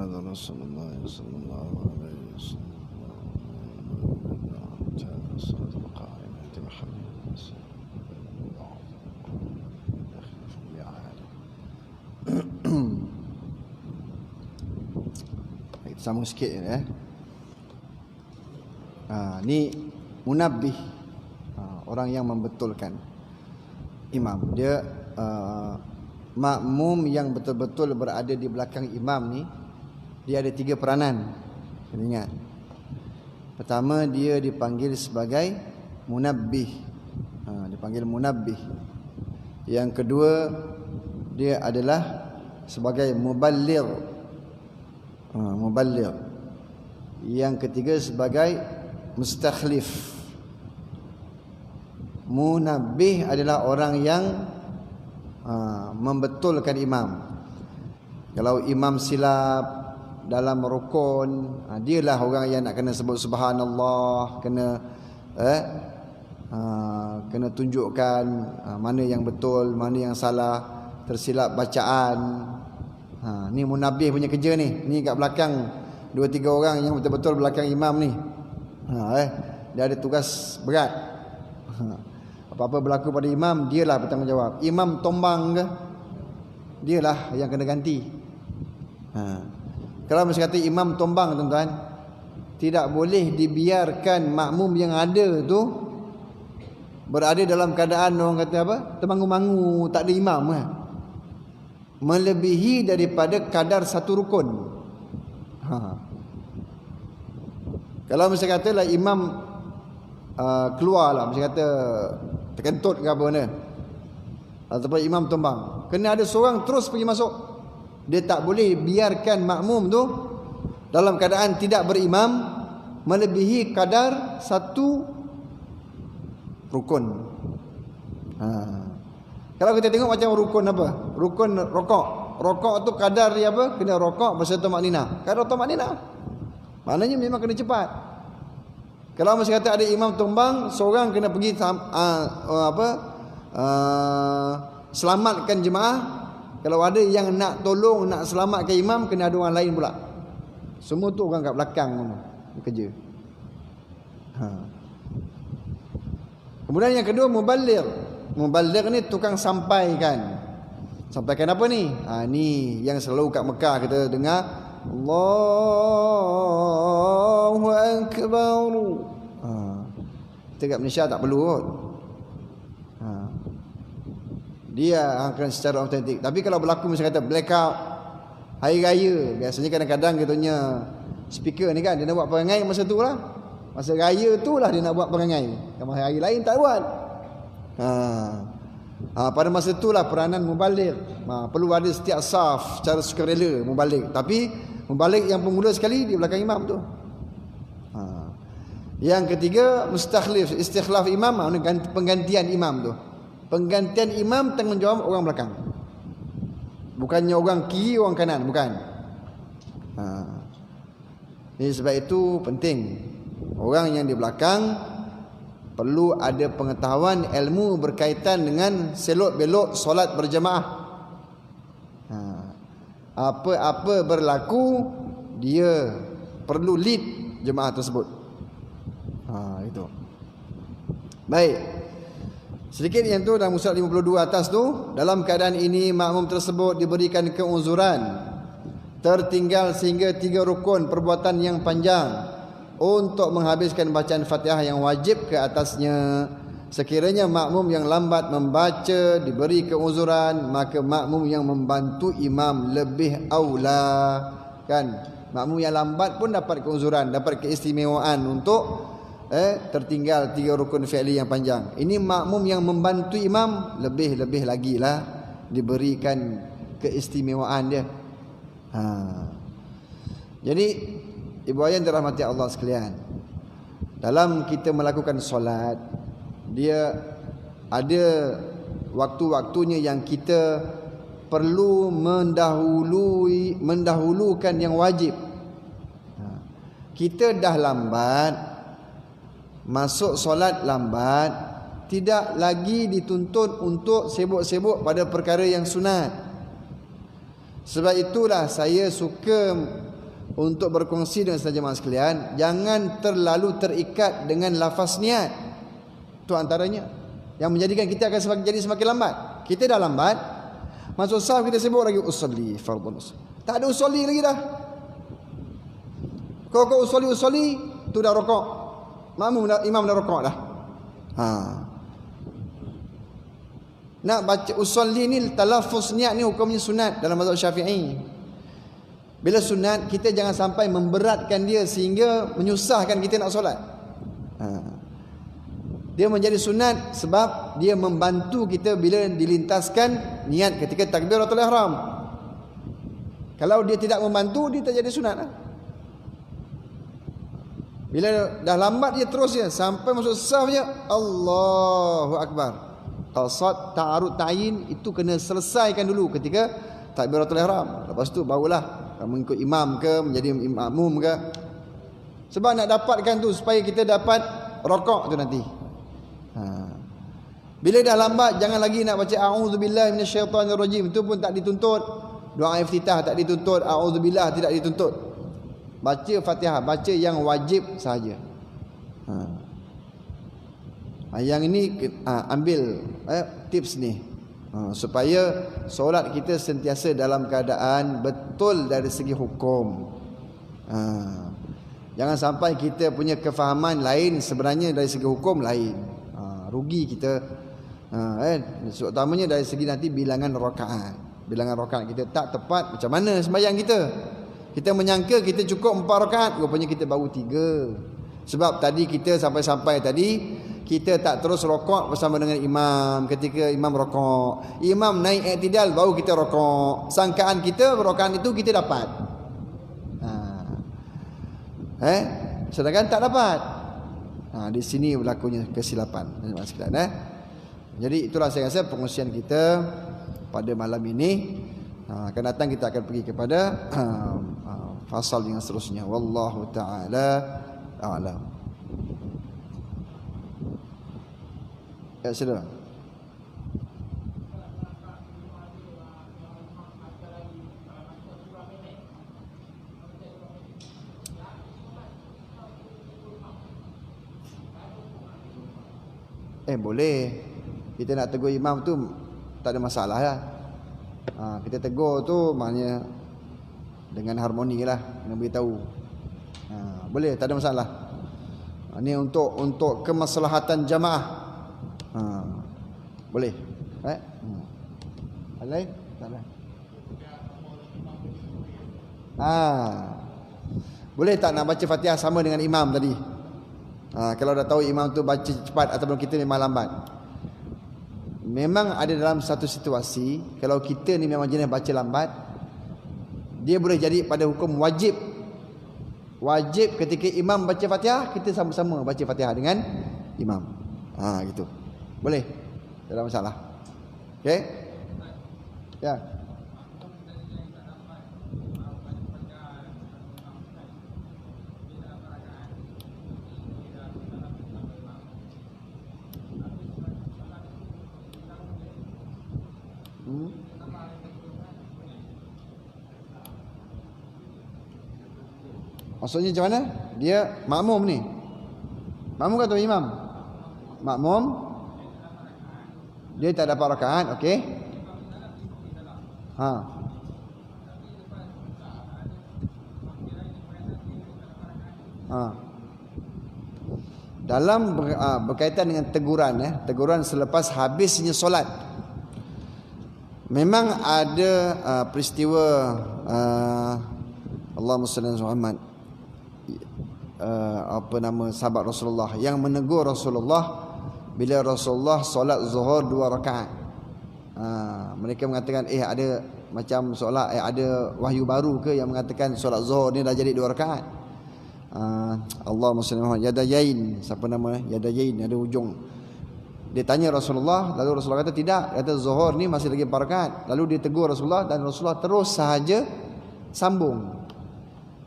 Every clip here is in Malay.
محمد رسول الله صلى الله عليه وسلم صلاة القائمة محمد sambung sikit ya. Ni munabbih, orang yang membetulkan imam. Dia makmum yang betul-betul berada di belakang imam ni, dia ada 3 peranan. Kena ingat. Pertama, dia dipanggil sebagai munabbih. Dipanggil munabbih. Yang kedua, dia adalah sebagai muballigh. Muballigh. Yang ketiga sebagai mustakhlif. Munabbih adalah orang yang membetulkan imam. Kalau imam silap dalam rukun, dialah orang yang nak kena sebut subhanallah, kena kena tunjukkan mana yang betul, mana yang salah, tersilap bacaan. Ni munabbih punya kerja ni. Ni kat belakang 2-3 orang yang betul-betul belakang imam ni. Dia ada tugas berat. Apa-apa berlaku pada imam, dialah bertanggungjawab. Imam tombang ke, dialah yang kena ganti. Kalau mesti kata imam tombang, tuan-tuan, tidak boleh dibiarkan makmum yang ada tu berada dalam keadaan orang kata apa, termangu-mangu, tak ada imam kan? Melebihi daripada kadar satu rukun. Kalau mesti katalah imam keluar lah, mesti kata terkentut ke apa mana, ataupun imam tumbang, kena ada seorang terus pergi masuk. Dia tak boleh biarkan makmum tu dalam keadaan tidak berimam melebihi kadar satu rukun. Kalau kita tengok macam rukun apa? Rukun rokok. Rokok tu kadar dia apa? Kena rokok berserta makninah. Kadar makninah, maknanya memang kena cepat. Kalau mesti kata ada imam tumbang, seorang kena pergi selamatkan jemaah. Kalau ada yang nak tolong, nak selamatkan imam, kena ada orang lain pula. Semua tu orang kat belakang bekerja. Kemudian yang kedua, muballigh. Muballigh ni tukang sampaikan. Sampaikan apa ni? Ni yang selalu kat Mekah kita dengar, Allahu Akbar. Kita kat Malaysia tak perlu kot. Dia akan secara autentik. Tapi kalau berlaku misalnya kata blackout hari raya, biasanya kadang-kadang kita punya speaker ni kan, dia nak buat perangai masa tu lah. Masa raya tu lah dia nak buat perangai. Kalau hari lain tak buat. Pada masa tu lah peranan mubaligh. Perlu ada setiap saf secara sukarela mubaligh. Tapi mubaligh yang pemula sekali di belakang imam tu. Yang ketiga, mustakhlif, istikhlaf imam, penggantian imam tu. Penggantian imam tanggungjawab orang belakang. Bukannya orang kiri, orang kanan, bukan. Jadi sebab itu penting orang yang di belakang perlu ada pengetahuan ilmu berkaitan dengan selok belok solat berjemaah. Apa-apa berlaku, dia perlu lead jemaah tersebut. Itu. Baik. Sedikit yang tu dalam musyaf 52 atas tu, dalam keadaan ini makmum tersebut diberikan keuzuran tertinggal sehingga 3 rukun perbuatan yang panjang untuk menghabiskan bacaan Fatihah yang wajib ke atasnya. Sekiranya makmum yang lambat membaca diberi keuzuran, maka makmum yang membantu imam lebih aula. Kan? Makmum yang lambat pun dapat keuzuran, dapat keistimewaan untuk tertinggal 3 rukun fi'li yang panjang. Ini makmum yang membantu imam lebih-lebih lagi lah diberikan keistimewaan dia. Jadi ibu ayah yang dirahmati Allah sekalian, dalam kita melakukan solat, dia ada waktu-waktunya yang kita perlu mendahulukan yang wajib. Kita dah lambat, masuk solat lambat, tidak lagi dituntut untuk sibuk-sibuk pada perkara yang sunat. Sebab itulah saya suka untuk berkongsi dengan jemaah sekalian, jangan terlalu terikat dengan lafaz niat. Itu antaranya yang menjadikan kita akan jadi semakin lambat. Kita dah lambat, masuk saf kita sibuk lagi usolli fardhu. Tak ada usolli lagi dah. Kau usolli tu dah rokok. Imam dah rokok dah. Nak baca usolli ni, talaffuz niat ni hukumnya sunat dalam mazhab Syafi'i. Bila sunat, kita jangan sampai memberatkan dia sehingga menyusahkan kita nak solat. Dia menjadi sunat sebab dia membantu kita bila dilintaskan niat ketika takbiratul ihram. Kalau dia tidak membantu, dia tak jadi sunat lah. Bila dah lambat dia terus je sampai masuk saf je, Allahu Akbar. Qasad ta'arud ta'yin itu kena selesaikan dulu ketika takbiratul ihram. Lepas tu barulah mengikut imam ke, menjadi makmum ke. Sebab nak dapatkan tu supaya kita dapat rokok tu nanti. Bila dah lambat, jangan lagi nak baca a'udzubillahi minasyaitonirrajim. Itu pun tak dituntut. Doa iftitah tak dituntut, a'udzubillah tidak dituntut. Baca Fatihah, baca yang wajib sahaja. Yang ini ambil tips ni, supaya solat kita sentiasa dalam keadaan betul dari segi hukum. Jangan sampai kita punya kefahaman lain sebenarnya dari segi hukum lain. Rugi kita. Utamanya dari segi nanti bilangan rakaat. Bilangan rakaat kita tak tepat, macam mana sembahyang kita? Kita menyangka kita cukup 4 rakaat, rupanya kita baru 3. Sebab tadi kita sampai-sampai tadi kita tak terus rokok bersama dengan imam. Ketika imam rokok, imam naik i'tidal, baru kita rokok. Sangkaan kita rokaan itu kita dapat. Sedangkan tak dapat. Di sini berlakunya kesilapan. Jadi itulah saya rasa pengungsian kita pada malam ini. Akan datang kita akan pergi kepada fasal yang seterusnya. Wallahu ta'ala a'lam. Ya, sila. Boleh. Kita nak tegur imam tu tak ada masalah lah. Kita tegur tu maknanya dengan harmoni lah, kena beritahu. Boleh, tak ada masalah. Ini untuk kemaslahatan jamaah. Boleh. Ada lain? Tak ada. Boleh tak nak baca Fatihah sama dengan imam tadi? Kalau dah tahu imam tu baca cepat ataupun kita memang lambat. Memang ada dalam satu situasi, kalau kita ni memang jenis baca lambat, dia boleh jadi pada hukum wajib. Wajib ketika imam baca Fatihah, kita sama-sama baca Fatihah dengan imam. Gitu. Boleh. Tak ada masalah. Okey? Ya. Maksudnya macam mana? Dia makmum ni. Makmum atau imam? Makmum. Dia tak dapat rakaat, okey. Dalam berkaitan dengan teguran, teguran selepas habisnya solat. Memang ada peristiwa Allahumma salli ala Muhammad, sahabat Rasulullah yang menegur Rasulullah bila Rasulullah solat zuhur 2 rakaat. Mereka mengatakan ada macam solat ada wahyu baru ke yang mengatakan solat zuhur ni dah jadi 2 rakaat. Allahumma salli ala Muhammad, yadayain, siapa nama yadayain, ada ujung. Dia tanya Rasulullah, lalu Rasulullah kata tidak, kata zuhur ni masih lagi 4 rakaat. Lalu dia tegur Rasulullah dan Rasulullah terus sahaja sambung.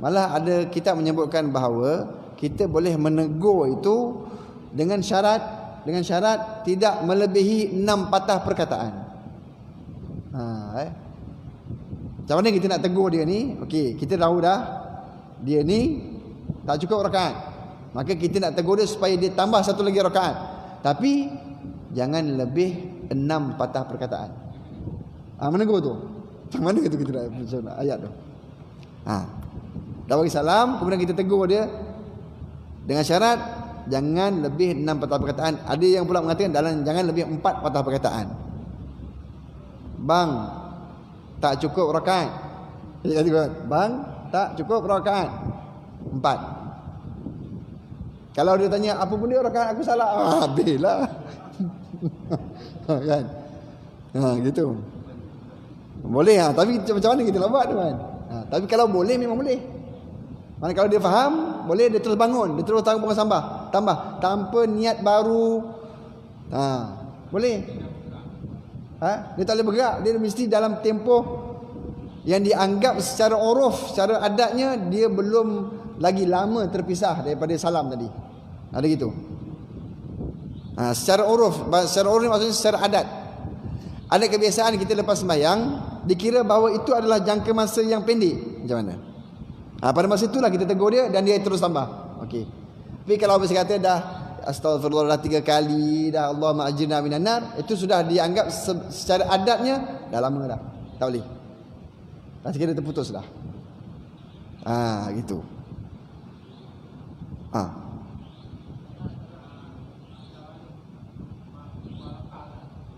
Malah ada kitab menyebutkan bahawa kita boleh menegur itu dengan syarat tidak melebihi 6 patah perkataan. Macam mana kita nak tegur dia ni? Okey, kita tahu dah dia ni tak cukup rakaat, maka kita nak tegur dia supaya dia tambah satu lagi rakaat, tapi jangan lebih 6 patah perkataan. Mana gua tu? Macam mana itu kita nak ayat tu? Dah bagi salam, kemudian kita tegur dia dengan syarat jangan lebih 6 patah perkataan. Ada yang pula mengatakan jangan lebih 4 patah perkataan. Bang, tak cukup rakaat. Dia kata, bang, tak cukup rakaat. 4. Kalau dia tanya apa benda rakaat aku salah, habislah. Kan? Gitu. Boleh tapi macam mana kita nak buat tu kan? Tapi kalau boleh memang boleh. Mana kalau dia faham, boleh dia terus bangun, dia terus tambah tanpa niat baru. Boleh. Dia tak boleh bergerak, dia mesti dalam tempoh yang dianggap secara uruf, secara adatnya dia belum lagi lama terpisah daripada salam tadi. Ada gitu. Secara uruf maksudnya secara adat. Ada kebiasaan kita lepas sembahyang dikira bahawa itu adalah jangka masa yang pendek. Macam mana? Pada masa itulah kita tegur dia dan dia terus tambah. Okey. Tapi kalau habis kata dah astagfirullah dah 3 kali, dah Allahumma ajirna minan nar, itu sudah dianggap secara adatnya dah lama dah. Tak boleh. Dah kira terputus dah. Gitu.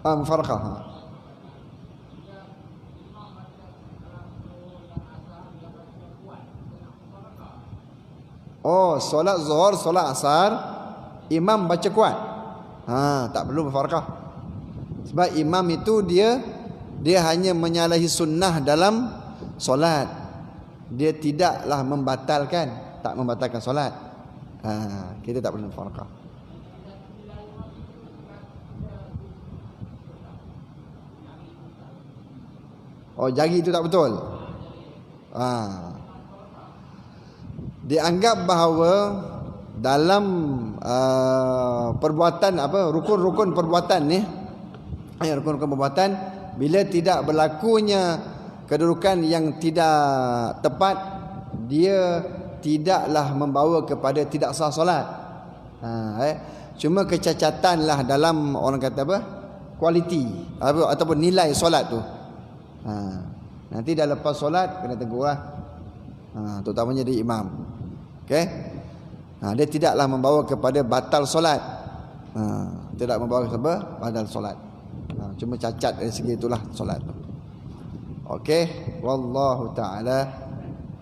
Mufaraqah. Solat zuhur, solat asar imam baca kuat. Tak perlu mufaraqah. Sebab imam itu dia hanya menyalahi sunnah dalam solat. Dia tidaklah tak membatalkan solat. Kita tak perlu mufaraqah. Jari itu tak betul. Dianggap bahawa dalam perbuatan rukun-rukun perbuatan ni, rukun-rukun perbuatan, bila tidak berlakunya kedudukan yang tidak tepat, dia tidaklah membawa kepada tidak sah solat. Cuma kecacatanlah dalam orang kata kualiti ataupun nilai solat tu. Nanti dah lepas solat kena tegur lah. Terutamanya dari imam. Okey. Dia tidaklah membawa kepada batal solat. Tidak membawa kepada batal solat. Cuma cacat dari segi itulah solat. Okey, wallahu taala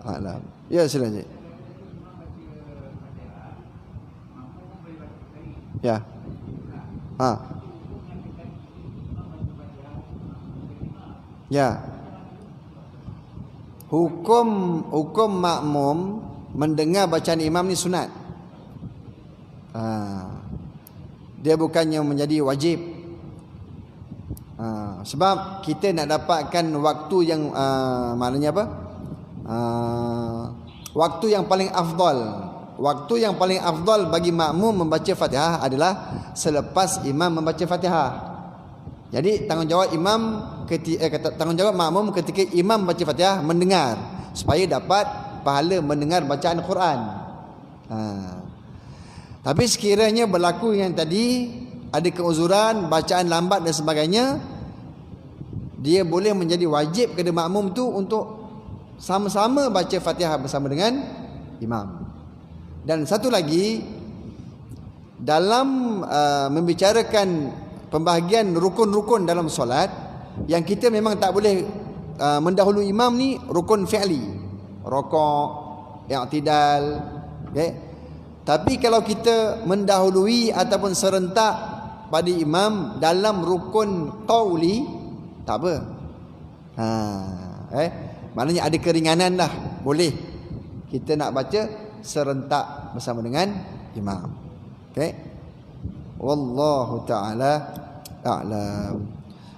a'lam. Ya, silakan. Ya. Ya. Hukum makmum mendengar bacaan imam ni sunat. Dia bukannya menjadi wajib. Sebab kita nak dapatkan waktu yang maknanya apa? Waktu yang paling afdal. Waktu yang paling afdal bagi makmum membaca Fatihah adalah selepas imam membaca Fatihah. Jadi tanggungjawab makmum ketika imam baca Fatihah mendengar supaya dapat pahala mendengar bacaan Quran. Tapi sekiranya berlaku yang tadi, ada keuzuran, bacaan lambat dan sebagainya, dia boleh menjadi wajib kepada makmum tu untuk sama-sama baca Fatihah bersama dengan imam. Dan satu lagi, dalam membicarakan pembahagian rukun-rukun dalam solat, yang kita memang tak boleh mendahului imam ni rukun fi'li, rokok, i'tidal, okay? Tapi kalau kita mendahului ataupun serentak pada imam dalam rukun qauli, tak apa. Maknanya ada keringanan lah, boleh kita nak baca serentak bersama dengan imam. Okay? Wallahu ta'ala a'lam.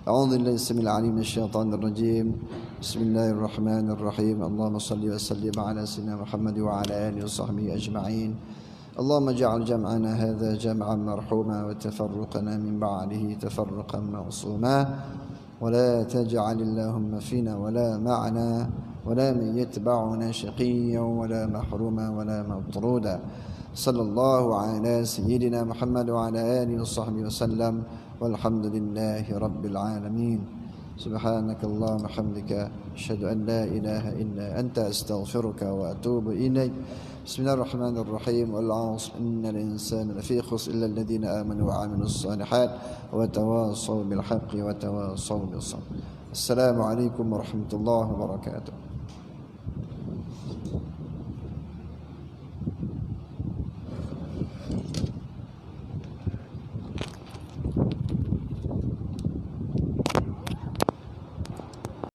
A'udzu billahi samil alim minasyaitonir rajim. Bismillahirrahmanirrahim. Allahumma shalli wa sallim ala sayyidina Muhammad wa ala alihi wa sahbihi ajma'in. Allahumma ij'al jam'ana hadha jam'an marhuma wa tafarruqana min ba'dihi tafarruqan ma'suma wa la taj'al Allahumma fina wa la ma'ana ولا من يتبعنا شقيا ولا محروما ولا مطرودا. صلى الله على سيدنا محمد وعلى آله وصحبه وسلم والحمد لله رب العالمين. سبحانك اللهم وبحمدك أشهد أن لا إله إلا أنت أستغفرك وأتوب إليك. بسم الله الرحمن الرحيم. والعصر إن الإنسان لفي خسر إلا الذين آمنوا وعملوا الصالحات وتواصوا بالحق وتواصوا بالصبر. السلام عليكم ورحمة الله وبركاته.